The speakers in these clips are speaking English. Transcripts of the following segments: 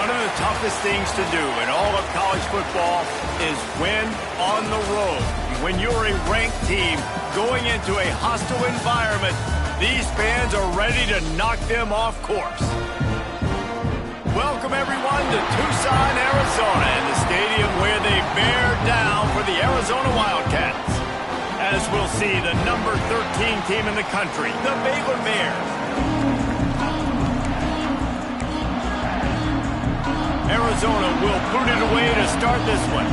One of the toughest things to do in all of college football is win on the road. When you're a ranked team going into a hostile environment, these fans are ready to knock them off course. Welcome, everyone, to Tucson, Arizona, and the stadium where they bear down for the Arizona Wildcats. As we'll see, the number 13 team in the country, the Baylor Bears. Arizona will put it away to start this one.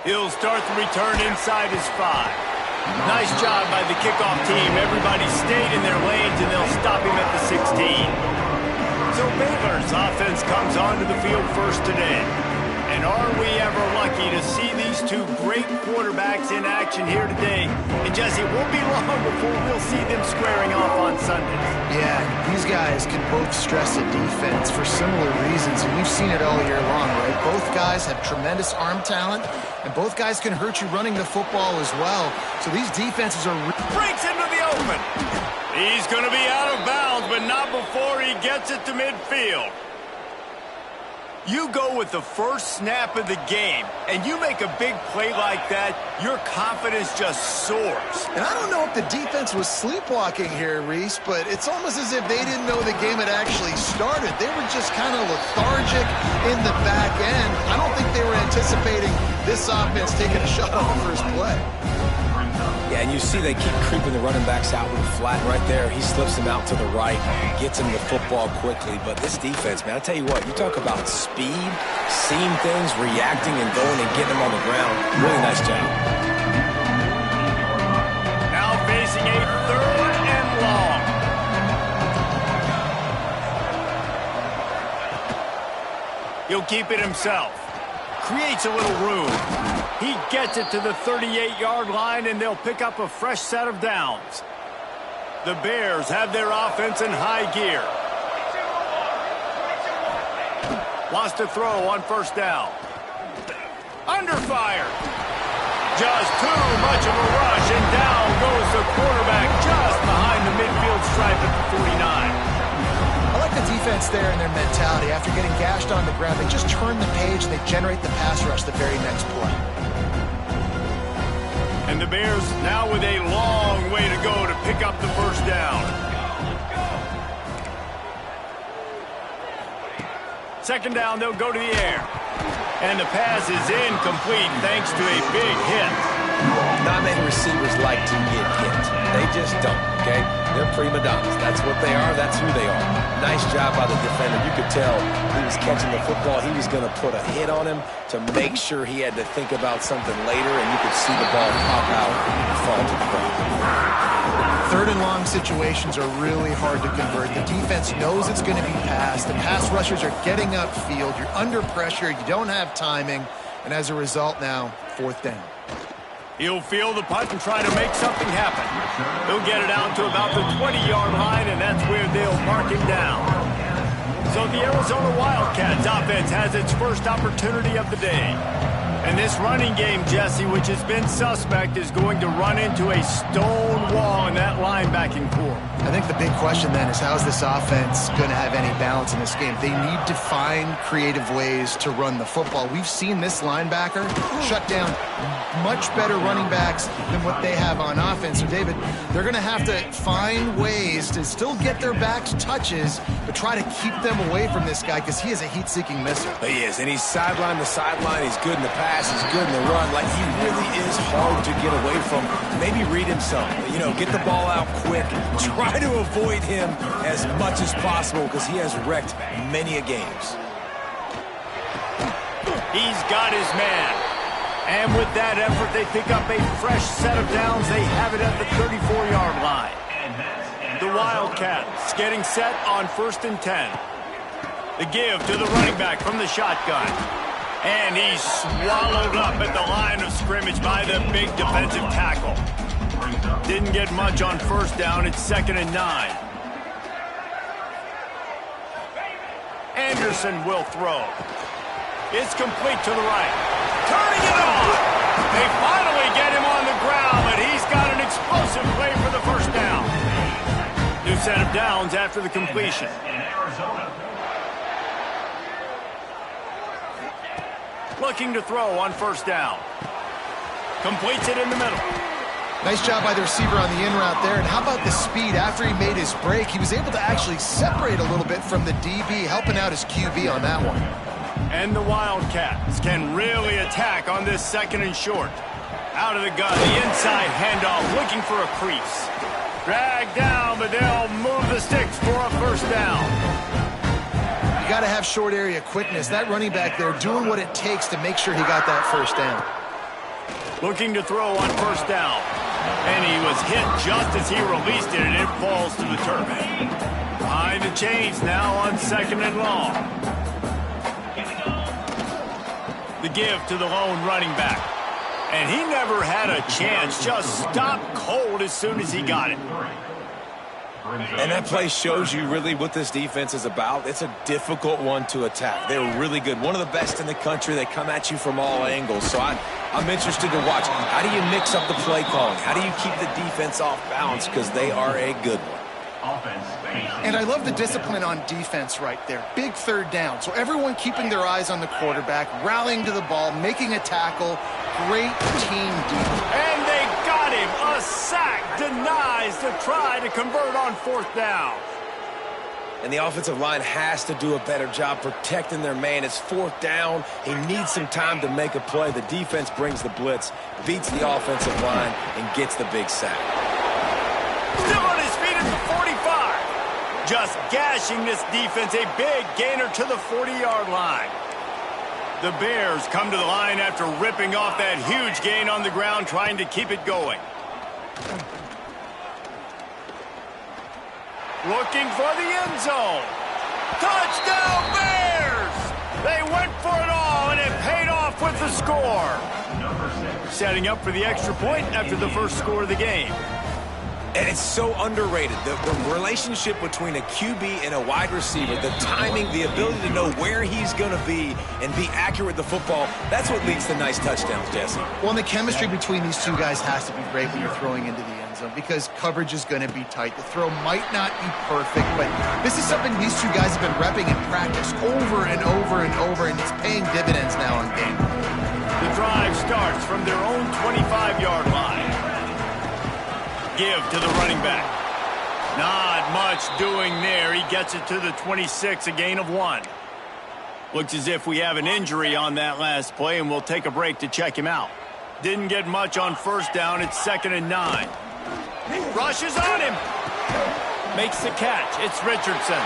He'll start the return inside his 5. Nice job by the kickoff team. Everybody stayed in their lanes, and they'll stop him at the 16. So Baylor's offense comes onto the field first today. And are we ever lucky to see these two great quarterbacks in action here today? And Jesse, it won't be long before we'll see them squaring off on Sundays. Yeah, these guys can both stress a defense for similar reasons, and we've seen it all year long, right? Both guys have tremendous arm talent, and both guys can hurt you running the football as well. So these defenses are... Breaks into the open. He's going to be out of bounds, but not before he gets it to midfield. You go with the first snap of the game, and you make a big play like that, your confidence just soars. And I don't know if the defense was sleepwalking here, Reese, but it's almost as if they didn't know the game had actually started. They were just kind of lethargic in the back end. I don't think they were anticipating this offense taking a shot on the first play. Yeah, and you see they keep creeping the running backs out with the flat right there. He slips him out to the right, gets him the football quickly. But this defense, man, I tell you what, you talk about speed, seeing things, reacting, and going and getting them on the ground. Really nice job. Now facing a 3rd and long. He'll keep it himself. Creates a little room. He gets it to the 38-yard line, and they'll pick up a fresh set of downs. The Bears have their offense in high gear. Wants to throw on first down. Under fire. Just too much of a rush, and down goes the quarterback just behind the midfield stripe at the 49. I like the defense there and their mentality. After getting gashed on the ground, they just turn the page and they generate the pass rush the very next play. And the Bears now with a long way to go to pick up the first down. Second down, they'll go to the air. And the pass is incomplete thanks to a big hit. Not many receivers like to get hit. They just don't, okay? They're prima donnas. That's what they are. That's who they are. Nice job by the defender. You could tell he was catching the football. He was going to put a hit on him to make sure he had to think about something later, and you could see the ball pop out and fall to the ground. 3rd and long situations are really hard to convert. The defense knows it's going to be passed. The pass rushers are getting upfield. You're under pressure. You don't have timing. And as a result now, 4th down. He'll field the punt and try to make something happen. He'll get it out to about the 20-yard line, and that's where they'll mark him down. So the Arizona Wildcats offense has its first opportunity of the day. And this running game, Jesse, which has been suspect, is going to run into a stone wall in that linebacking core. I think the big question then is, how is this offense going to have any balance in this game? They need to find creative ways to run the football. We've seen this linebacker shut down much better running backs than what they have on offense. So, David, they're going to have to find ways to still get their backs touches, but try to keep them away from this guy because he is a heat-seeking missile. He is, and he's sideline to sideline. He's good in the pass. He's good in the run. Like, he really is hard to get away from. Maybe read him some. You know, get the ball out quick. Try to avoid him as much as possible because he has wrecked many a games. He's got his man. And with that effort, they pick up a fresh set of downs. They have it at the 34-yard line. The Wildcats getting set on 1st and 10. The give to the running back from the shotgun. And he's swallowed up at the line of scrimmage by the big defensive tackle. Didn't get much on first down. It's 2nd and 9. Anderson will throw. It's complete to the right. Turning it on. They finally get him on the ground, but he's got an explosive play for the first down. New set of downs after the completion. Looking to throw on first down. Completes it in the middle. Nice job by the receiver on the in route there. And how about the speed after he made his break? He was able to actually separate a little bit from the DB, helping out his QB on that one. And the Wildcats can really attack on this second and short. Out of the gun, the inside handoff, looking for a crease. Dragged down, but they'll move the sticks for a first down. You got to have short area quickness. That running back there doing what it takes to make sure he got that first down. Looking to throw on first down. And he was hit just as he released it, and it falls to the turf. Behind the chains now on second and long. The give to the lone running back. And he never had a chance, just stopped cold as soon as he got it. And that play shows you really what this defense is about. It's a difficult one to attack. They're really good. One of the best in the country. They come at you from all angles. So I'm interested to watch. How do you mix up the play calling? How do you keep the defense off balance? Because they are a good one. And I love the discipline on defense right there. Big third down. So everyone keeping their eyes on the quarterback, rallying to the ball, making a tackle. Great team defense. And they got him. A sack denies to try to convert on fourth down. And the offensive line has to do a better job protecting their man. It's fourth down. He needs some time to make a play. The defense brings the blitz, beats the offensive line, and gets the big sack. Still on his feet at the 45. Just gashing this defense. A big gainer to the 40-yard line. The Bears come to the line after ripping off that huge gain on the ground, trying to keep it going. Looking for the end zone. Touchdown, Bears! They went for it all, and it paid off with the score. Setting up for the extra point after the first score of the game. And it's so underrated. The relationship between a QB and a wide receiver, the timing, the ability to know where he's going to be and be accurate with the football, that's what leads to nice touchdowns, Jesse. Well, and the chemistry between these two guys has to be great when you're throwing into the end zone because coverage is going to be tight. The throw might not be perfect, but this is something these two guys have been repping in practice over and over and over, and it's paying dividends now in game. The drive starts from their own 25-yard line. Give to the running back. Not much doing there. He gets it to the 26, a gain of 1. Looks as if we have an injury on that last play, and we'll take a break to check him out. Didn't get much on first down. It's 2nd and 9. Rushes on him. Makes the catch. It's Richardson.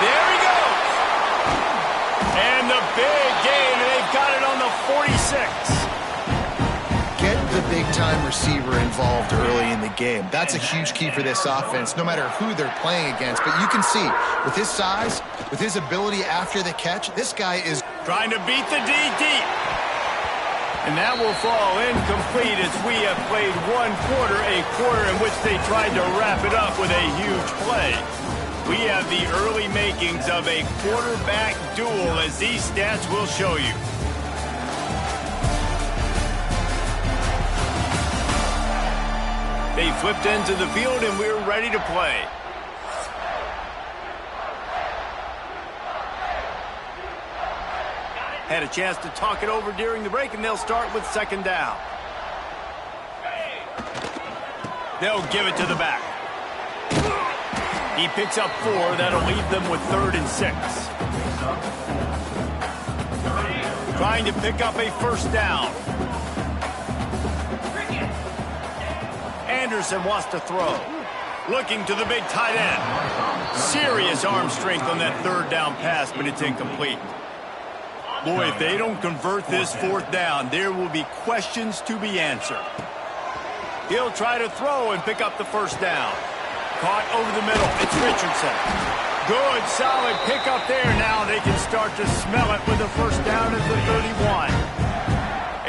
There he goes. And the big gain. They've got it on the 46. Get the big-time receiver involved early in the game. That's a huge key for this offense, no matter who they're playing against. But you can see, with his size, with his ability after the catch, this guy is trying to beat the D deep. And that will fall incomplete as we have played one quarter, a quarter in which they tried to wrap it up with a huge play. We have the early makings of a quarterback duel, as these stats will show you. They flipped into the field, and we're ready to play. Had a chance to talk it over during the break, and they'll start with 2nd down. They'll give it to the back. He picks up 4. That'll leave them with 3rd and 6. Trying to pick up a first down. Anderson wants to throw. Looking to the big tight end. Serious arm strength on that 3rd down pass, but it's incomplete. Boy, if they don't convert this 4th down, there will be questions to be answered. He'll try to throw and pick up the first down. Caught over the middle. It's Richardson. Good, solid pickup there. Now they can start to smell it with the first down at the 31.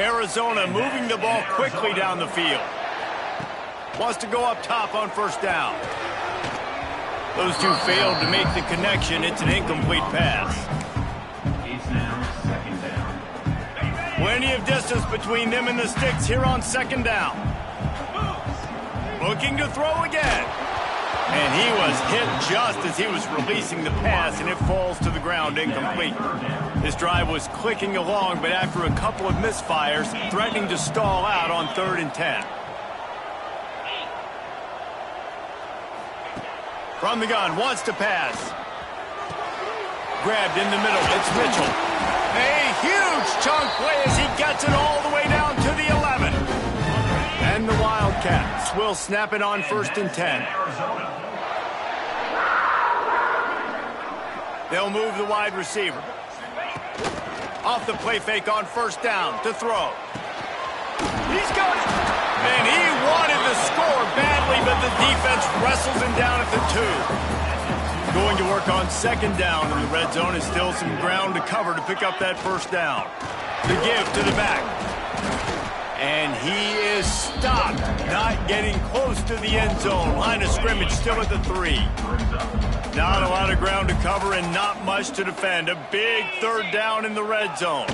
Arizona moving the ball quickly down the field. Wants to go up top on first down. Those two failed to make the connection. It's an incomplete pass. It's now 2nd down. Plenty of distance between them and the sticks here on second down. Looking to throw again. And he was hit just as he was releasing the pass, and it falls to the ground incomplete. This drive was clicking along, but after a couple of misfires, threatening to stall out on 3rd and 10. From the gun, wants to pass. Grabbed in the middle, it's Mitchell. A huge chunk play as he gets it all the way down to the 11. And the Wildcats will snap it on 1st and 10. They'll move the wide receiver. Off the play fake on 1st down to throw. He's got it. And he wanted the score badly, but the defense wrestles him down at the 2. Going to work on 2nd down, and the red zone is still some ground to cover to pick up that 1st down. The give to the back. And he is stopped, not getting close to the end zone. Line of scrimmage still at the 3. Not a lot of ground to cover and not much to defend. A big 3rd down in the red zone.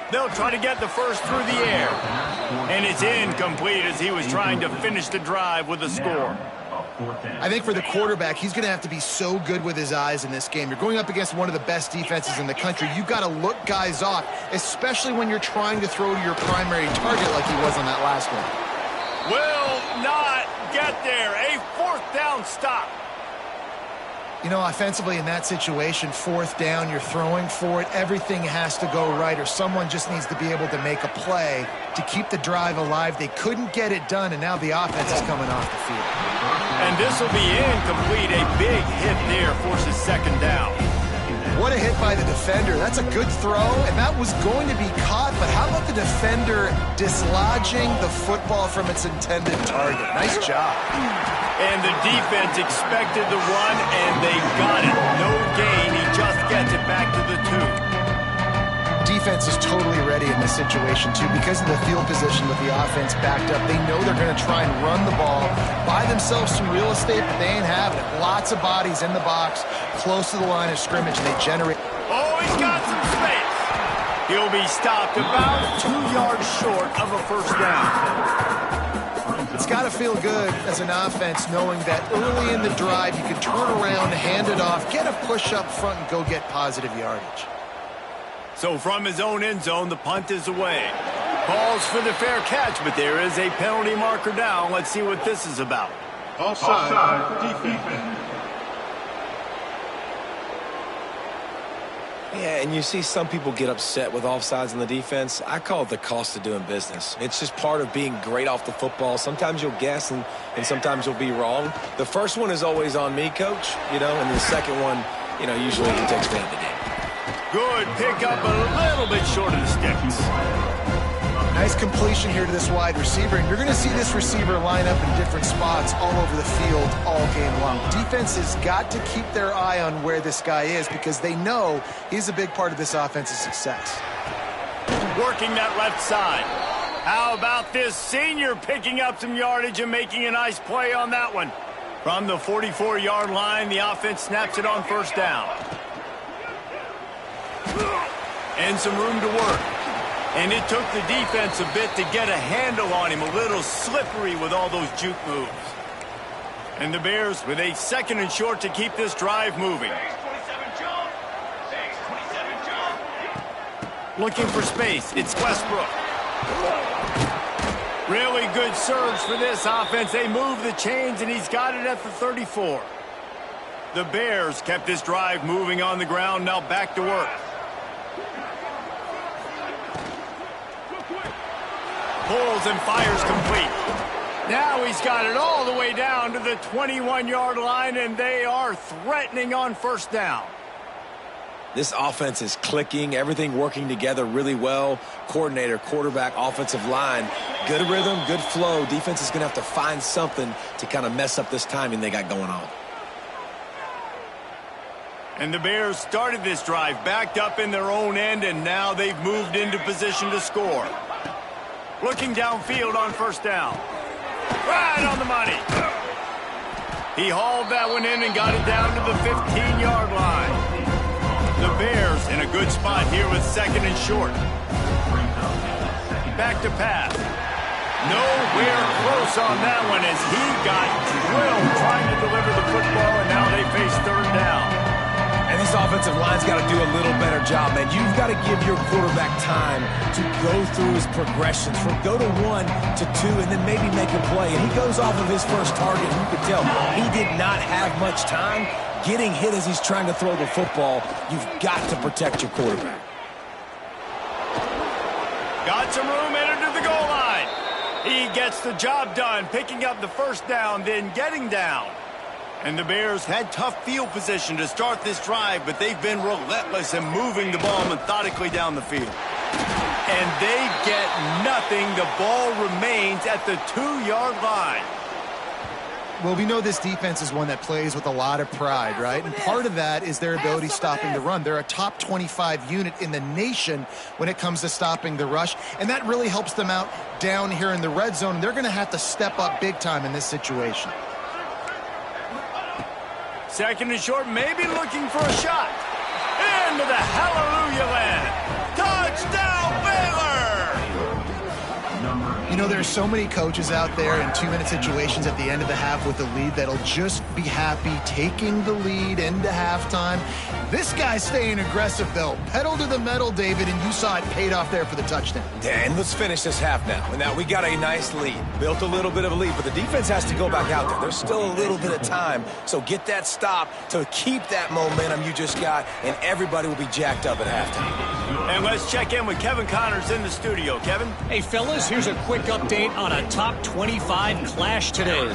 They'll try to get the first through the air. And it's incomplete as he was trying to finish the drive with a score. I think for the quarterback, he's going to have to be so good with his eyes in this game. You're going up against one of the best defenses in the country. You've got to look guys off, especially when you're trying to throw to your primary target like he was on that last one. Will not get there. A 4th down stop. You know, offensively in that situation, 4th down, you're throwing for it. Everything has to go right, or someone just needs to be able to make a play to keep the drive alive. They couldn't get it done, and now the offense is coming off the field. And this will be incomplete. A big hit there forces 2nd down. What a hit by the defender. That's a good throw, and that was going to be caught, but how about the defender dislodging the football from its intended target? Nice job. And the defense expected the run, and they got it. No gain. He just gets it back to the 2. Defense is totally ready in this situation, too. Because of the field position with the offense backed up, they know they're going to try and run the ball, buy themselves some real estate, but they ain't having it. Lots of bodies in the box, close to the line of scrimmage, and they generate. Oh, he's got some space. He'll be stopped about 2 yards short of a 1st down. It's got to feel good as an offense knowing that early in the drive you can turn around, hand it off, get a push up front, and go get positive yardage. So from his own end zone, the punt is away. Calls for the fair catch, but there is a penalty marker down. Let's see what this is about. Offside, defense. Yeah, and you see some people get upset with offsides in the defense. I call it the cost of doing business. It's just part of being great off the football. Sometimes you'll guess and sometimes you'll be wrong. The first one is always on me, Coach, and the second one, usually he takes me out of the game. Good pickup, a little bit short of the sticks. Nice completion here to this wide receiver, and you're going to see this receiver line up in different spots all over the field all game long. Defense has got to keep their eye on where this guy is because they know he's a big part of this offense's success. Working that left side. How about this senior picking up some yardage and making a nice play on that one? From the 44-yard line, the offense snaps it on 1st down. And some room to work. And it took the defense a bit to get a handle on him. A little slippery with all those juke moves. And the Bears with a 2nd and short to keep this drive moving. Looking for space. It's Westbrook. Really good surge for this offense. They move the chains, and he's got it at the 34. The Bears kept this drive moving on the ground. Now back to work. Pulls and fires complete. Now he's got it all the way down to the 21-yard line, and they are threatening on 1st down. This offense is clicking, everything working together really well. Coordinator, quarterback, offensive line. Good rhythm, good flow. Defense is going to have to find something to kind of mess up this timing they got going on. And the Bears started this drive backed up in their own end, and now they've moved into position to score. Looking downfield on 1st down. Right on the money. He hauled that one in and got it down to the 15-yard line. The Bears in a good spot here with 2nd and short. Back to pass. Nowhere close on that one as he got drilled trying to deliver the football, and now they face third down. And this offensive line's got to do a little better job, man. You've got to give your quarterback time to go through his progressions from go to 1 to 2 and then maybe make a play. And he goes off of his first target. You could tell he did not have much time getting hit as he's trying to throw the football. You've got to protect your quarterback. Got some room, entered to the goal line. He gets the job done, picking up the first down, then getting down. And the Bears had tough field position to start this drive, but they've been relentless in moving the ball methodically down the field. And they get nothing. The ball remains at the 2-yard line. Well, we know this defense is one that plays with a lot of pride, right? And part of that is their ability stopping the run. They're a top 25 unit in the nation when it comes to stopping the rush, and that really helps them out down here in the red zone. They're going to have to step up big time in this situation. Second and short, maybe looking for a shot. Into the hallelujah land. Touchdown, Baylor! You know, there are so many coaches out there in 2-minute situations at the end of the half with the lead that'll just be happy taking the lead into halftime. This guy's staying aggressive, though. Pedal to the metal, David, and you saw it paid off there for the touchdown. And let's finish this half now. And now we got a nice lead. Built a little bit of a lead, but the defense has to go back out there. There's still a little bit of time. So get that stop to keep that momentum you just got, and everybody will be jacked up at halftime. And let's check in with Kevin Connors in the studio. Kevin? Hey, fellas, here's a quick update on a top 25 clash today.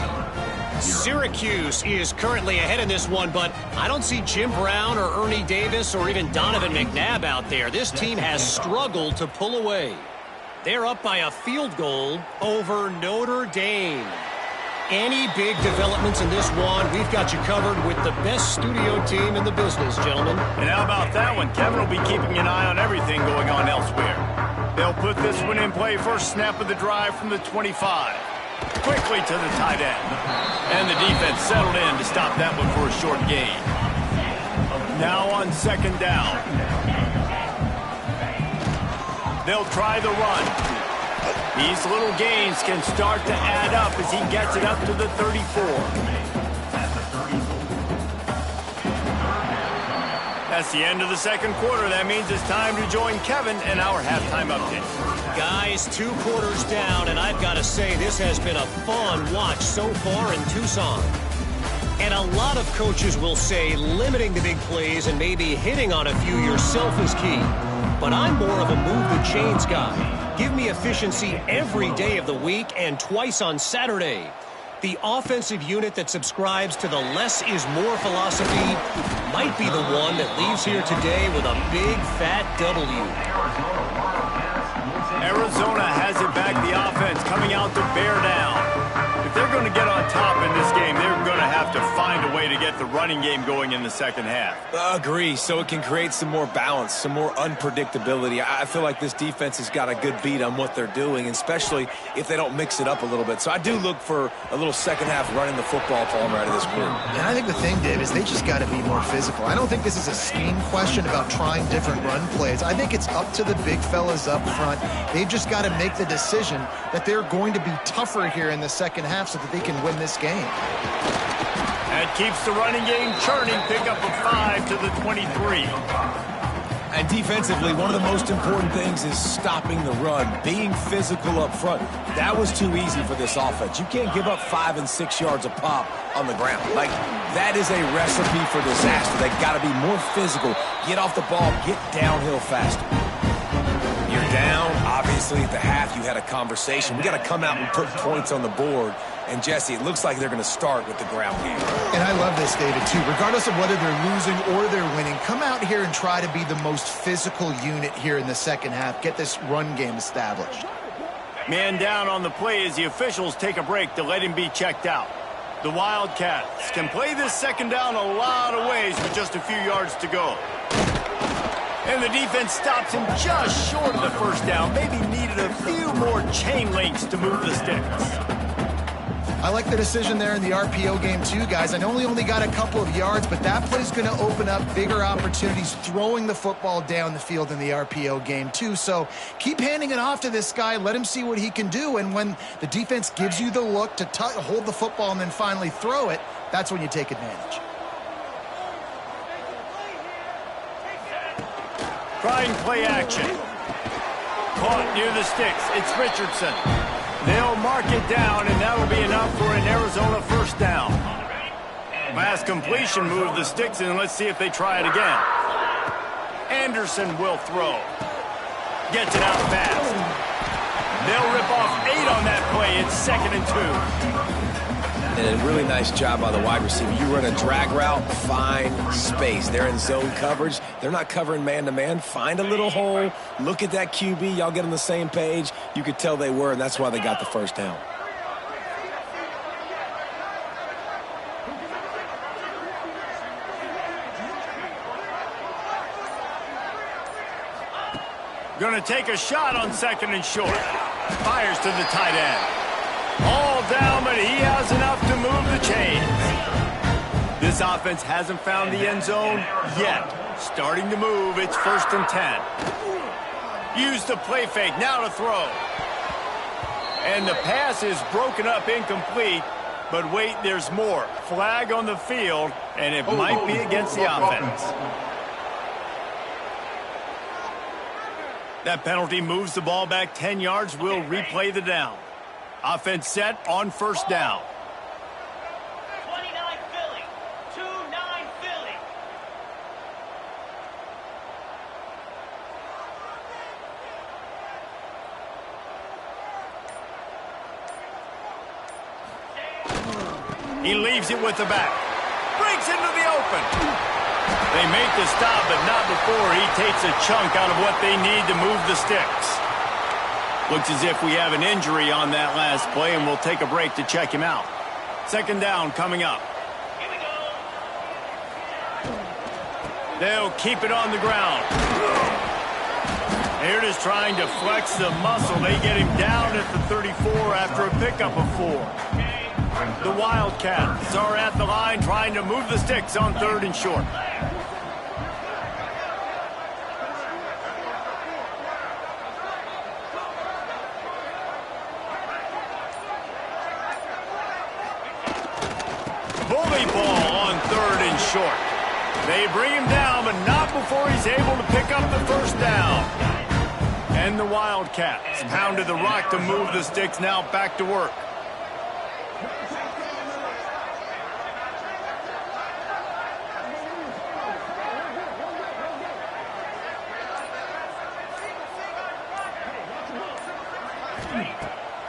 Syracuse is currently ahead in this one, but I don't see Jim Brown or Ernie Davis or even Donovan McNabb out there. This team has struggled to pull away. They're up by a field goal over Notre Dame. Any big developments in this one, we've got you covered with the best studio team in the business, gentlemen. And how about that one? Kevin will be keeping an eye on everything going on elsewhere. They'll put this one in play. First snap of the drive from the 25. Quickly to the tight end. And the defense settled in to stop that one for a short gain. Now on second down. They'll try the run. These little gains can start to add up as he gets it up to the 34. That's the end of the second quarter. That means it's time to join Kevin in our halftime update. Guys, 2 quarters down, and I've got to say this has been a fun watch so far in Tucson. And a lot of coaches will say limiting the big plays and maybe hitting on a few yourself is key. But I'm more of a move the chains guy. Give me efficiency every day of the week and twice on Saturday. The offensive unit that subscribes to the less is more philosophy might be the one that leaves here today with a big fat W. Arizona has it back, the offense coming out to bear down. If they're going to get on top in this game, they're going to have to find a way to get the running game going in the second half. Agree, so it can create some more balance, some more unpredictability. I feel like this defense has got a good beat on what they're doing, especially if they don't mix it up a little bit. So I do look for a little second half running the football from right of this group. And I think the thing, Dave, is they just got to be more physical. I don't think this is a scheme question about trying different run plays. I think it's up to the big fellas up front. They've just got to make the decision that they're going to be tougher here in the second half so that they can win this game. That keeps the running game churning. Pick up a 5 to the 23. And defensively, one of the most important things is stopping the run, being physical up front. That was too easy for this offense. You can't give up 5 and 6 yards a pop on the ground. Like, that is a recipe for disaster. They got to be more physical, get off the ball, get downhill faster. You're down. Obviously, at the half, you had a conversation. We got to come out and put points on the board. And, Jesse, it looks like they're going to start with the ground game. And I love this, David, too. Regardless of whether they're losing or they're winning, come out here and try to be the most physical unit here in the second half. Get this run game established. Man down on the play as the officials take a break to let him be checked out. The Wildcats can play this second down a lot of ways with just a few yards to go. And the defense stops him just short of the first down. Maybe needed a few more chain links to move the sticks. I like the decision there in the RPO game too, guys. I know he only got a couple of yards, but that play is going to open up bigger opportunities throwing the football down the field in the RPO game too. So keep handing it off to this guy. Let him see what he can do. And when the defense gives you the look to hold the football and then finally throw it, that's when you take advantage. Trying play action. Caught near the sticks. It's Richardson. They'll mark it down, and that'll be enough for an Arizona first down. Last completion moved the sticks, and let's see if they try it again. Anderson will throw. Gets it out fast. They'll rip off 8 on that play. It's 2nd and 2. And a really nice job by the wide receiver. You run a drag route, find space. They're in zone coverage. They're not covering man-to-man. Find a little hole. Look at that QB. Y'all get on the same page. You could tell they were, and that's why they got the first down. Going to take a shot on 2nd and short. Fires to the tight end. All down, but he has enough to move the chains. This offense hasn't found the end zone yet. Starting to move, it's 1st and 10. Use the play fake, now to throw. And the pass is broken up incomplete, but wait, there's more. Flag on the field, and it might be against the offense. That penalty moves the ball back 10 yards. We'll replay the down. Offense set on 1st down. 29 Philly. 2-9 Philly. He leaves it with the back. Breaks into the open. They make the stop, but not before he takes a chunk out of what they need to move the sticks. Looks as if we have an injury on that last play, and we'll take a break to check him out. 2nd down coming up. Here we go. They'll keep it on the ground. They're just trying to flex the muscle. They get him down at the 34 after a pickup of 4. The Wildcats are at the line trying to move the sticks on 3rd and short. Bully ball on 3rd and short. They bring him down, but not before he's able to pick up the first down. And the Wildcats pounded the rock to move the sticks, now back to work.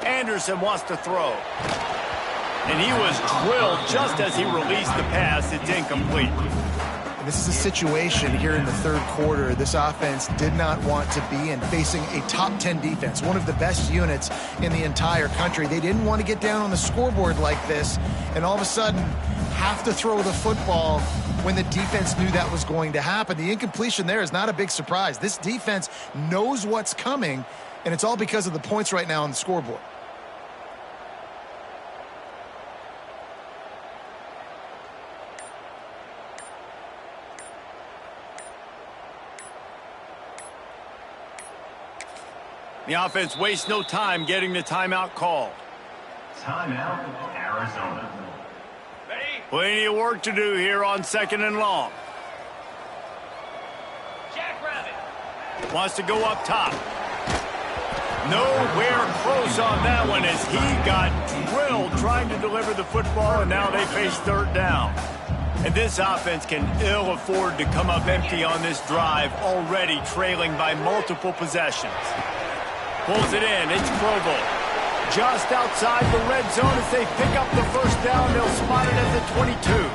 Anderson wants to throw. And he was drilled just as he released the pass. It's incomplete. This is a situation here in the 3rd quarter this offense did not want to be in, facing a top 10 defense, one of the best units in the entire country. They didn't want to get down on the scoreboard like this and all of a sudden have to throw the football when the defense knew that was going to happen. The incompletion there is not a big surprise. This defense knows what's coming, and it's all because of the points right now on the scoreboard. The offense wastes no time getting the timeout called. Timeout, Arizona. Plenty of work to do here on 2nd and long. Jackrabbit. Wants to go up top. Nowhere close on that one as he got drilled trying to deliver the football, and now they face 3rd down. And this offense can ill afford to come up empty on this drive, already trailing by multiple possessions. Pulls it in. It's Provo. Just outside the red zone as they pick up the first down. They'll spot it at the 22.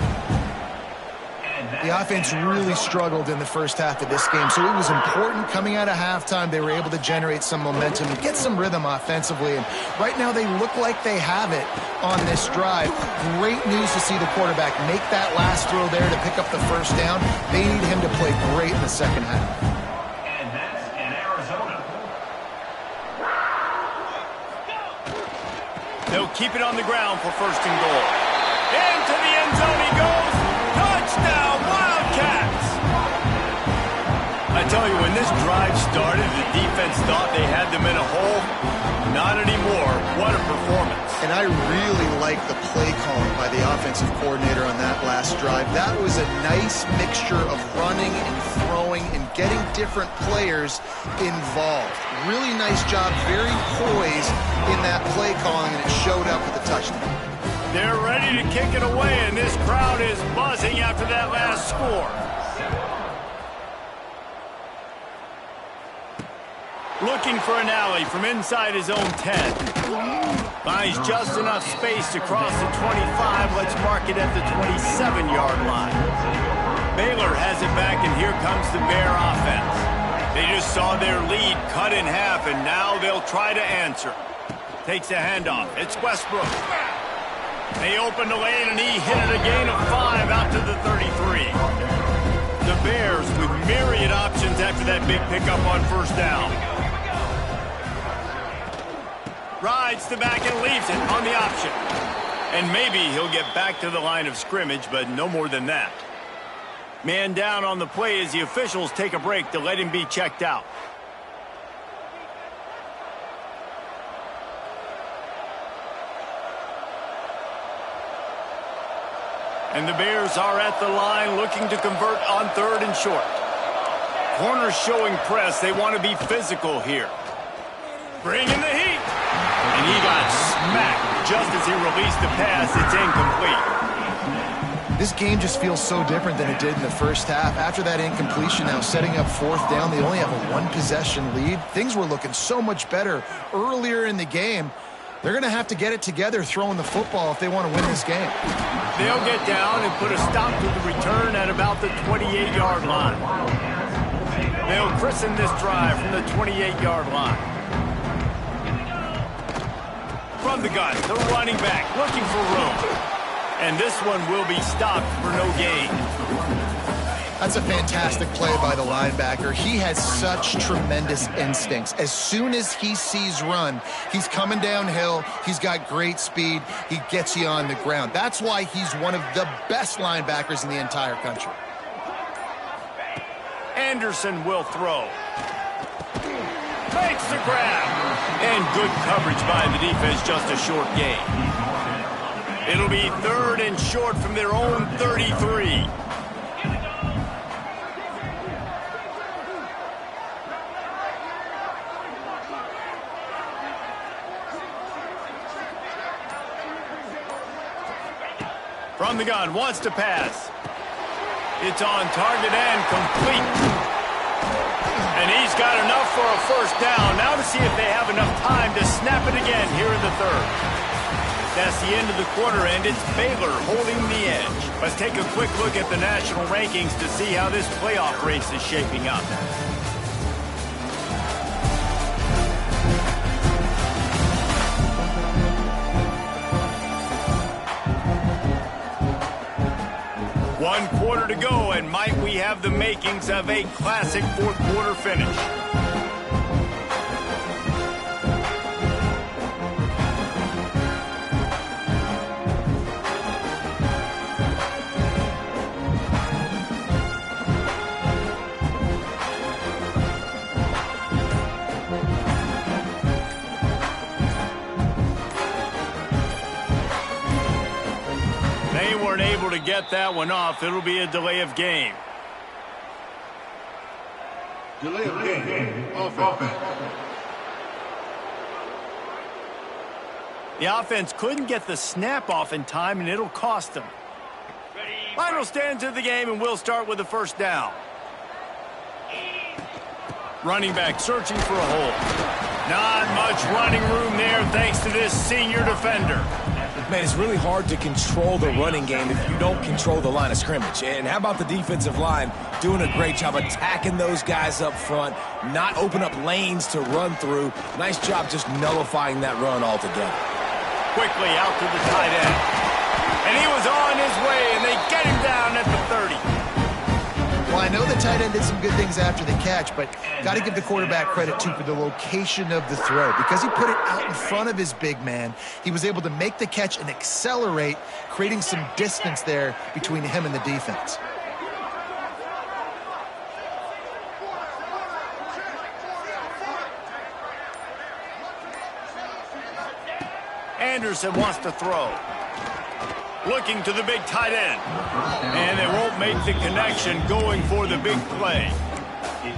The offense really struggled in the first half of this game, so it was important coming out of halftime. They were able to generate some momentum and get some rhythm offensively. And right now they look like they have it on this drive. Great news to see the quarterback make that last throw there to pick up the first down. They need him to play great in the second half. And that's in Arizona. They'll keep it on the ground for first and goal. Into the end zone he goes. Touchdown, Wildcats! I tell you, when this drive started, the defense thought they had them in a hole. Not anymore. What a performance. And I really like the play calling by the offensive coordinator on that last drive. That was a nice mixture of running and throwing and getting different players involved. Really nice job, very poised in that play calling, and it showed up with the touchdown. They're ready to kick it away, and this crowd is buzzing after that last score. Looking for an alley from inside his own 10. Finds just enough space to cross the 25. Let's mark it at the 27-yard line. Baylor has it back, and here comes the Bear offense. They just saw their lead cut in half, and now they'll try to answer. Takes a handoff. It's Westbrook. They opened the lane, and he hit it a gain of 5 out to the 33. The Bears with myriad options after that big pickup on first down. Rides the back and leaves it on the option. And maybe he'll get back to the line of scrimmage, but no more than that. Man down on the play as the officials take a break to let him be checked out. And the Bears are at the line looking to convert on third and short. Corners showing press. They want to be physical here. Bring in the heat. And he got smacked just as he released the pass. It's incomplete. This game just feels so different than it did in the first half. After that incompletion, now setting up fourth down, they only have a one-possession lead. Things were looking so much better earlier in the game. They're going to have to get it together throwing the football if they want to win this game. They'll get down and put a stop to the return at about the 28-yard line. They'll christen this drive from the 28-yard line. From the gun, the running back looking for room. And this one will be stopped for no gain. That's a fantastic play by the linebacker. He has such tremendous instincts. As soon as he sees run, he's coming downhill. He's got great speed. He gets you on the ground. That's why he's one of the best linebackers in the entire country. Anderson will throw. Makes the grab. And good coverage by the defense, just a short gain. It'll be third and short from their own 33. From the gun, wants to pass. It's on target and complete. And he's got enough for a first down. Now to see if they have enough time to snap it again here in the third. That's the end of the quarter, and it's Baylor holding the edge. Let's take a quick look at the national rankings to see how this playoff race is shaping up. One quarter to go, and might we have the makings of a classic fourth quarter finish. They weren't able to get that one off. It'll be a delay of game. Delay of game. Offense. The offense couldn't get the snap off in time, and it'll cost them. Final stands of the game, and we'll start with the first down. Running back searching for a hole. Not much running room there thanks to this senior defender. Man, it's really hard to control the running game if you don't control the line of scrimmage. And how about the defensive line doing a great job attacking those guys up front, not open up lanes to run through. Nice job just nullifying that run altogether. Quickly out to the tight end. And he was on his way, and they get him down at the 30. Well, I know the tight end did some good things after the catch, but got to give the quarterback credit, too, for the location of the throw. Because he put it out in front of his big man, he was able to make the catch and accelerate, creating some distance there between him and the defense. Anderson wants to throw. Looking to the big tight end. And they won't make the connection going for the big play.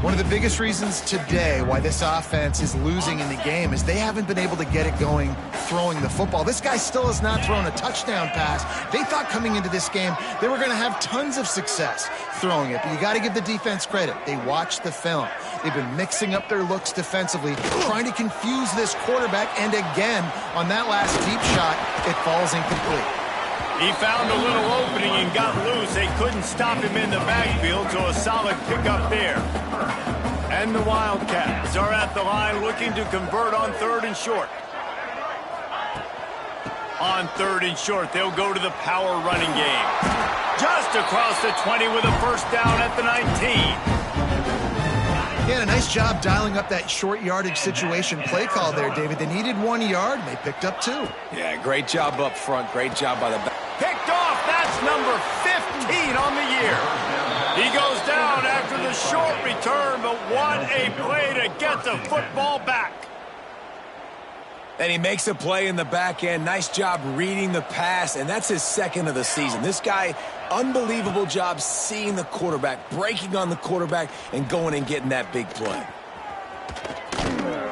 One of the biggest reasons today why this offense is losing in the game is they haven't been able to get it going throwing the football. This guy still has not thrown a touchdown pass. They thought coming into this game they were going to have tons of success throwing it, but you got to give the defense credit. They watched the film. They've been mixing up their looks defensively, trying to confuse this quarterback, and again, on that last deep shot, it falls incomplete. He found a little opening and got loose. They couldn't stop him in the backfield, so a solid pickup there. And the Wildcats are at the line looking to convert on 3rd and short. On 3rd and short, they'll go to the power running game. Just across the 20 with a first down at the 19. Yeah, a nice job dialing up that short yardage situation play call there, David. They needed 1 yard, and they picked up 2. Yeah, great job up front. Great job by the back. Picked off. That's number 15 on the year. He goes down after the short return, but what a play to get the football back. And he makes a play in the back end. Nice job reading the pass, and that's his 2nd of the season. This guy, unbelievable job seeing the quarterback, breaking on the quarterback, and going and getting that big play.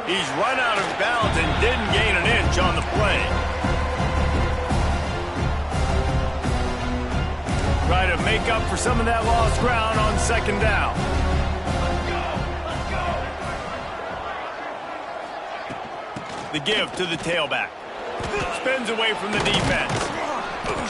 He's run out of bounds and didn't gain an inch on the play. Try to make up for some of that lost ground on 2nd down. The give to the tailback. Spins away from the defense.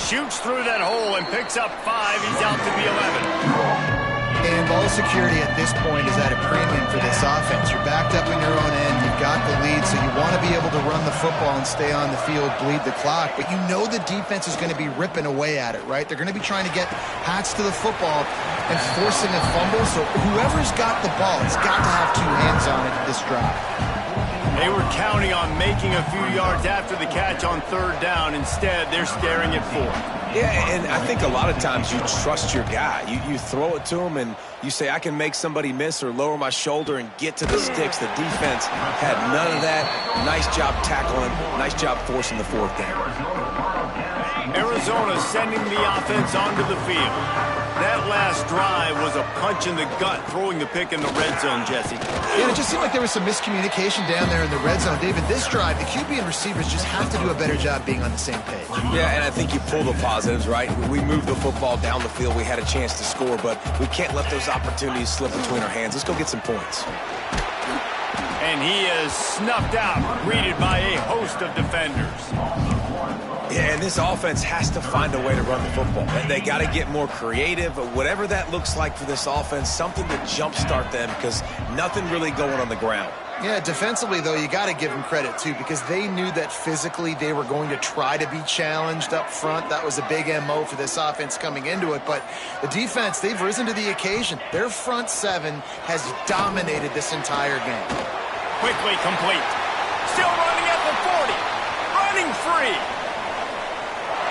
Shoots through that hole and picks up 5. He's out to the 11. And ball security at this point is at a premium for this offense. You're backed up in your own end. You've got the lead, so you want to be able to run the football and stay on the field, bleed the clock. But you know the defense is going to be ripping away at it, right? They're going to be trying to get hats to the football and forcing a fumble. So whoever's got the ball has got to have 2 hands on it this drive. They were counting on making a few yards after the catch on 3rd down. Instead, they're staring at 4th. Yeah, and I think a lot of times you trust your guy. You throw it to him and you say, I can make somebody miss or lower my shoulder and get to the sticks. The defense had none of that. Nice job tackling. Nice job forcing the 4th down. Arizona sending the offense onto the field. That last drive was a punch in the gut, throwing the pick in the red zone, Jesse. Yeah, it just seemed like there was some miscommunication down there in the red zone. David, this drive, the QB and receivers just have to do a better job being on the same page. Yeah, and I think you pull the positives, right? We moved the football down the field. We had a chance to score, but we can't let those opportunities slip between our hands. Let's go get some points. And he is snuffed out, greeted by a host of defenders. Yeah, and this offense has to find a way to run the football. They got to get more creative, whatever that looks like for this offense, something to jumpstart them because nothing really going on the ground. Yeah, defensively, though, you got to give them credit, too, because they knew that physically they were going to try to be challenged up front. That was a big MO for this offense coming into it. But the defense, they've risen to the occasion. Their front 7 has dominated this entire game. Quickly complete. Still running at the 40. Running free.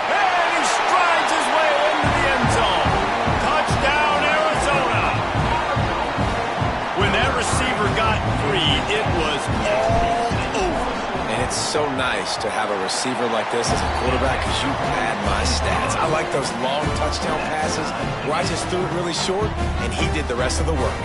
And he strides his way into the end zone. Touchdown, Arizona. When that receiver got free, it was all over. And it's so nice to have a receiver like this as a quarterback because you pad my stats. I like those long touchdown passes where I just threw it really short and he did the rest of the work.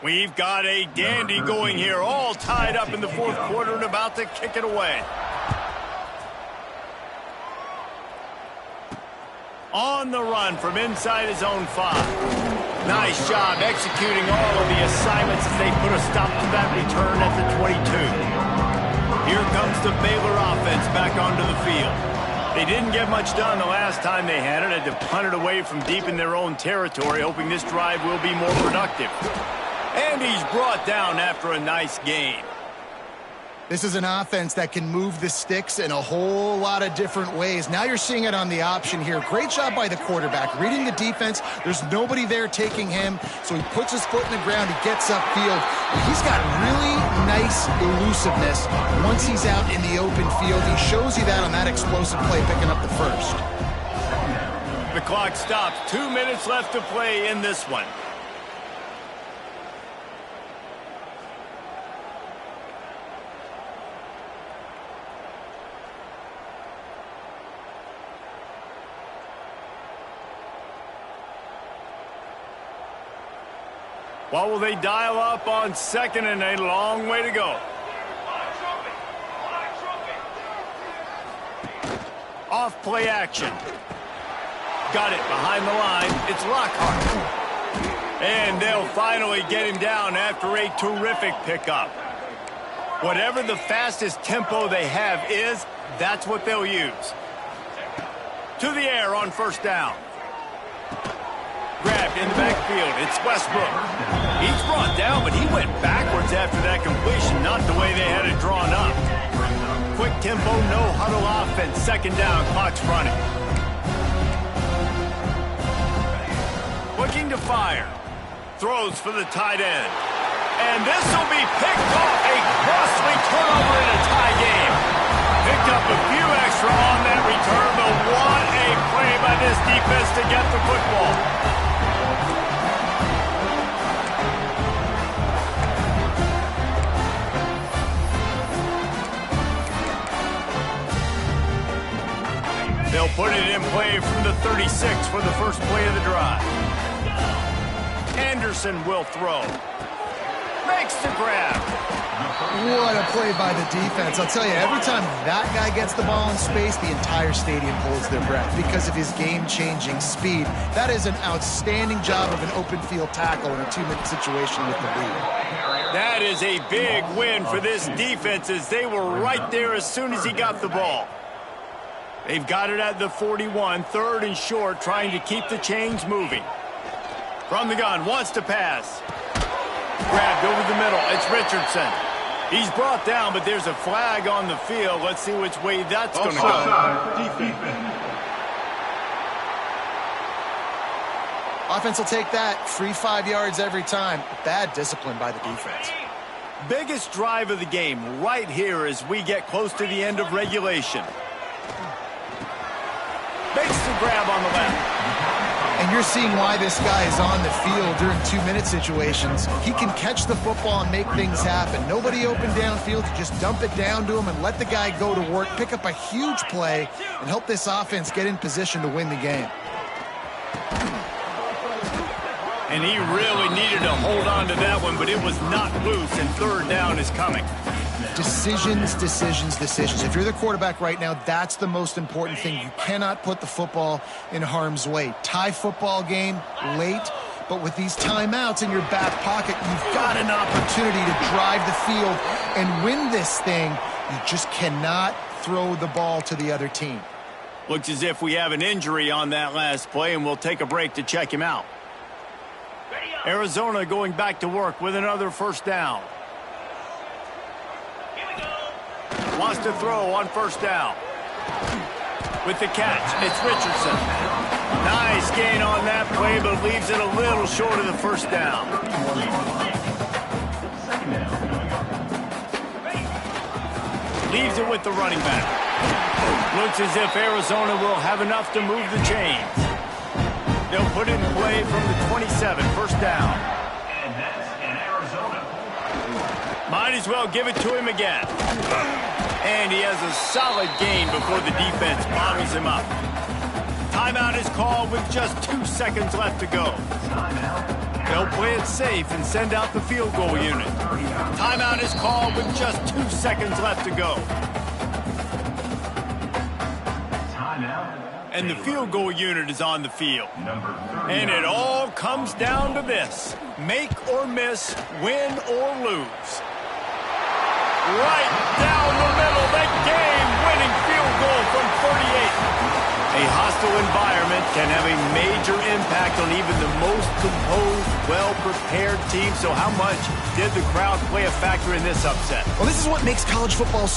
We've got a dandy going here, all tied up in the fourth quarter and about to kick it away. On the run from inside his own 5. Nice job executing all of the assignments as they put a stop to that return at the 22. Here comes the Baylor offense back onto the field. They didn't get much done the last time they had it. Had to punt it away from deep in their own territory, hoping this drive will be more productive. And he's brought down after a nice gain. This is an offense that can move the sticks in a whole lot of different ways. Now you're seeing it on the option here. Great job by the quarterback. Reading the defense, there's nobody there taking him, so he puts his foot in the ground, he gets upfield. He's got really nice elusiveness once he's out in the open field. He shows you that on that explosive play, picking up the first. The clock stops. 2 minutes left to play in this one. What will they dial up on second and a long way to go? Off play action. Got it behind the line. It's Lockhart. And they'll finally get him down after a terrific pickup. Whatever the fastest tempo they have is, that's what they'll use. To the air on first down. Grabbed in the backfield. It's Westbrook. He's brought down, but he went backwards after that completion, not the way they had it drawn up. Quick tempo, no huddle offense. Second down, clock's running. Looking to fire. Throws for the tight end. And this will be picked off. A costly turnover in a tie game. Picked up a few extra on that return, but what a play by this defense to get the football. They'll put it in play from the 36 for the first play of the drive. Anderson will throw. Makes the grab. What a play by the defense. I'll tell you, every time that guy gets the ball in space, the entire stadium holds their breath because of his game-changing speed. That is an outstanding job of an open field tackle in a 2-minute situation with the lead. That is a big win for this defense as they were right there as soon as he got the ball. They've got it at the 41, third and short, trying to keep the chains moving. From the gun, wants to pass. Grabbed over the middle, it's Richardson. He's brought down, but there's a flag on the field. Let's see which way that's going to go. Offense will take that. Free 5 yards every time. Bad discipline by the defense. Biggest drive of the game right here as we get close to the end of regulation. Makes the grab on the left. And you're seeing why this guy is on the field during 2-minute situations. He can catch the football and make things happen. Nobody open downfield. You just dump it down to him and let the guy go to work, pick up a huge play, and help this offense get in position to win the game. And he really needed to hold on to that one, but it was not loose, and third down is coming. Decisions, decisions, decisions. If you're the quarterback right now, that's the most important thing. You cannot put the football in harm's way. Tie football game late, but with these timeouts in your back pocket, you've got an opportunity to drive the field and win this thing. You just cannot throw the ball to the other team. Looks as if we have an injury on that last play, and we'll take a break to check him out. Arizona going back to work with another first down. Wants to throw on first down. With the catch, it's Richardson. Nice gain on that play, but leaves it a little short of the first down. Leaves it with the running back. Looks as if Arizona will have enough to move the chains. They'll put it in play from the 27, first down. And that's in Arizona. Might as well give it to him again. And he has a solid gain before the defense bottles him Timeout is called with just 2 seconds left to go. They'll play it safe and send out the field goal unit. Timeout is called with just 2 seconds left to go. And the field goal unit is on the field. And it all comes down to this. Make or miss, win or lose. Right down the middle, that game-winning field goal from 38. A hostile environment can have a major impact on even the most composed, well-prepared team. So how much did the crowd play a factor in this upset? Well, this is what makes college football